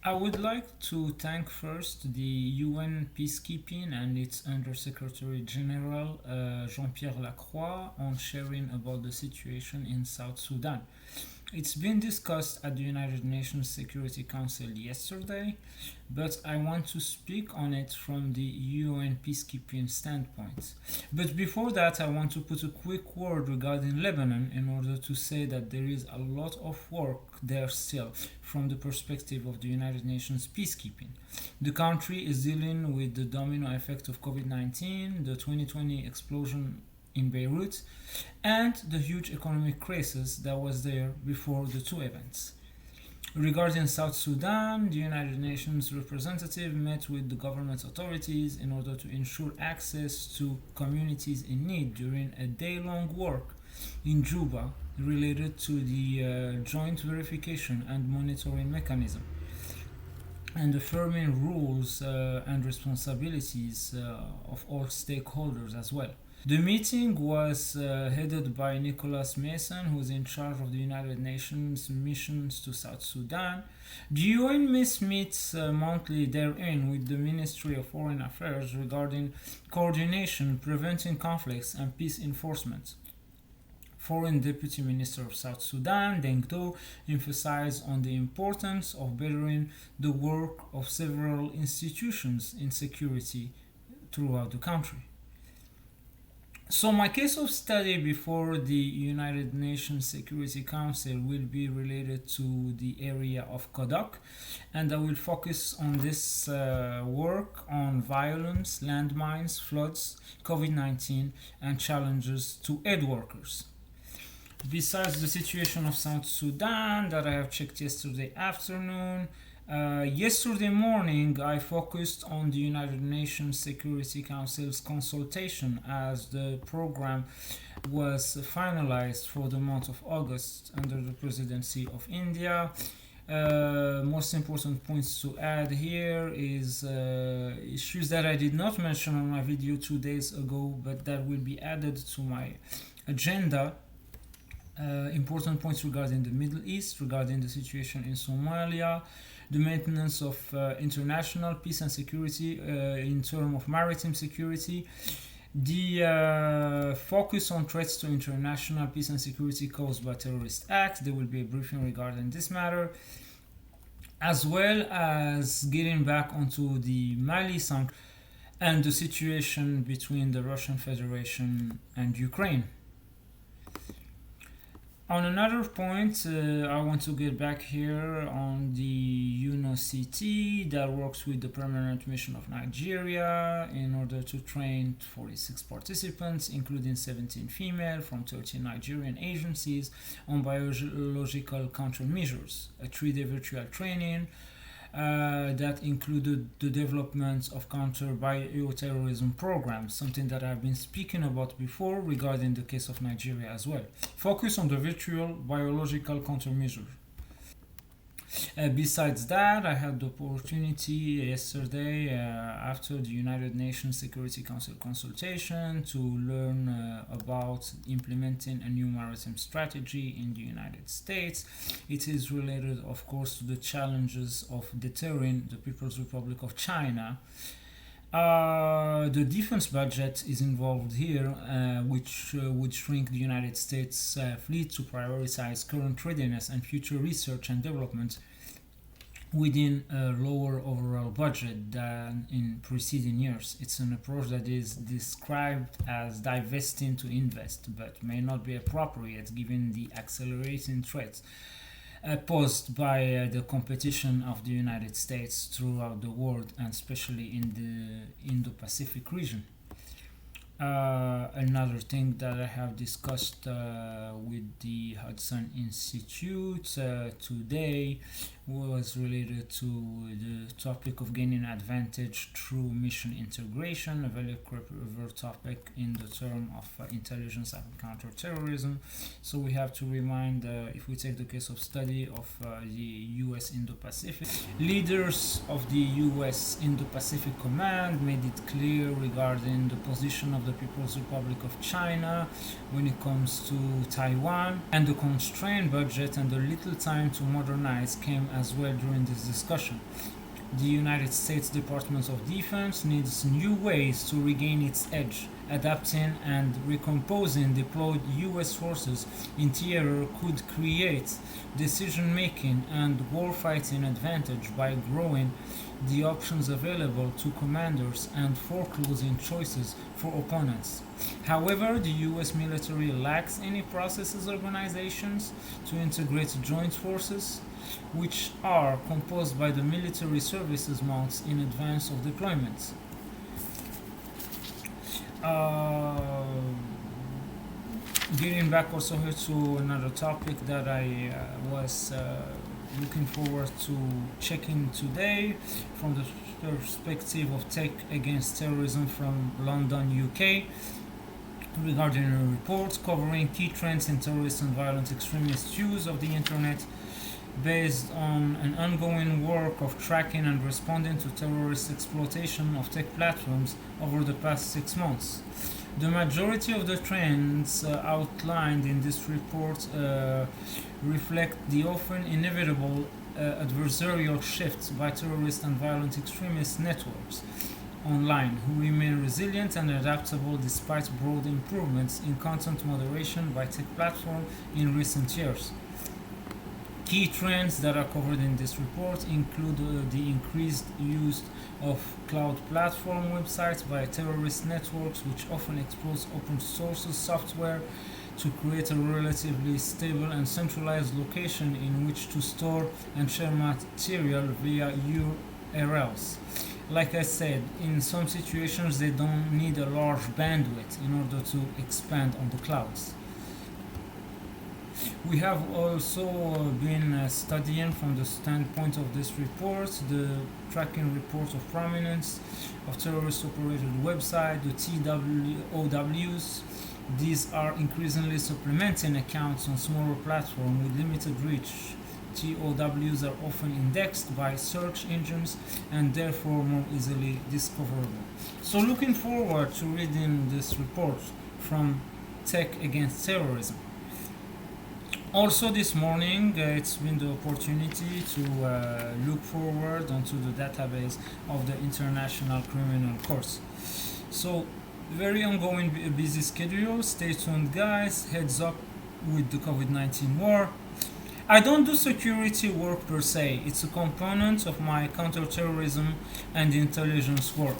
I would like to thank first the UN Peacekeeping and its Under Secretary General Jean-Pierre Lacroix on sharing about the situation in South Sudan. It's been discussed at the United Nations Security Council yesterday, but I want to speak on it from the UN peacekeeping standpoint. But before that, I want to put a quick word regarding Lebanon in order to say that there is a lot of work there still from the perspective of the United Nations peacekeeping. The country is dealing with the domino effect of COVID 19, the 2020 explosion in Beirut, and the huge economic crisis that was there before the two events. Regarding South Sudan, the United Nations representative met with the government authorities in order to ensure access to communities in need during a day long work in Juba related to the joint verification and monitoring mechanism and affirming rules and responsibilities of all stakeholders as well. The meeting was headed by Nicholas Mason, who is in charge of the United Nations missions to South Sudan. The UN meets monthly therein with the Ministry of Foreign Affairs regarding coordination, preventing conflicts, and peace enforcement. Foreign Deputy Minister of South Sudan, Deng Do, emphasized on the importance of bettering the work of several institutions in security throughout the country. So, my case of study before the United Nations Security Council will be related to the area of Kodok, and I will focus on this work on violence, landmines, floods, COVID 19, and challenges to aid workers. Besides the situation of South Sudan that I have checked yesterday afternoon, yesterday morning, I focused on the United Nations Security Council's consultation as the program was finalized for the month of August under the presidency of India. Most important points to add here is issues that I did not mention on my video 2 days ago, but that will be added to my agenda. Important points regarding the Middle East, regarding the situation in Somalia, the maintenance of international peace and security in terms of maritime security, the focus on threats to international peace and security caused by terrorist acts. There will be a briefing regarding this matter, as well as getting back onto the Mali sanctions and the situation between the Russian Federation and Ukraine. On another point, I want to get back here on the UNOCT that works with the Permanent Mission of Nigeria in order to train 46 participants, including 17 female from 13 Nigerian agencies, on biological countermeasures. A 3-day virtual training that included the development of counter bioterrorism programs, something that I've been speaking about before regarding the case of Nigeria as well. Focus on the virtual biological countermeasures. Besides that, I had the opportunity yesterday, after the United Nations Security Council consultation, to learn about implementing a new maritime strategy in the United States. It is related, of course, to the challenges of deterring the People's Republic of China. The defense budget is involved here, which would shrink the United States fleet to prioritize current readiness and future research and development within a lower overall budget than in preceding years. It's an approach that is described as divesting to invest, but may not be appropriate given the accelerating threats posed by the competition of the United States throughout the world, and especially in the Indo-Pacific region. Another thing that I have discussed with the Hudson Institute today was related to the topic of gaining advantage through mission integration, a very clever topic in the term of intelligence and counterterrorism. So we have to remind, if we take the case of study of the U.S. Indo-Pacific, leaders of the U.S. Indo-Pacific Command made it clear regarding the position of the People's Republic of China when it comes to Taiwan, and the constrained budget and the little time to modernize came as well during this discussion. The United States Department of Defense needs new ways to regain its edge. Adapting and recomposing deployed US forces in theater could create decision making and warfighting advantage by growing the options available to commanders and foreclosing choices for opponents. However, the US military lacks any processes organizations to integrate joint forces, which are composed by the military services months in advance of deployment. Uh, Getting back also here to another topic that I was looking forward to checking today from the perspective of Tech Against Terrorism from London, UK, regarding a report covering key trends in terrorist and violent extremist use of the internet based on an ongoing work of tracking and responding to terrorist exploitation of tech platforms over the past 6 months. The majority of the trends outlined in this report reflect the often inevitable adversarial shifts by terrorist and violent extremist networks online, who remain resilient and adaptable despite broad improvements in content moderation by tech platforms in recent years. Key trends that are covered in this report include the increased use of cloud platform websites by terrorist networks, which often exploit open source software to create a relatively stable and centralized location in which to store and share material via URLs. Like I said, in some situations they don't need a large bandwidth in order to expand on the clouds. We have also been studying from the standpoint of this report the tracking report of prominence of terrorist operated websites, the TWOWs. These are increasingly supplementing accounts on smaller platforms with limited reach. TOWs are often indexed by search engines and therefore more easily discoverable. So, looking forward to reading this report from Tech Against Terrorism. Also, this morning it's been the opportunity to look forward onto the database of the International Criminal Court. So, very ongoing busy schedule. Stay tuned, guys. Heads up with the COVID-19 war. I don't do security work per se, it's a component of my counterterrorism and intelligence work.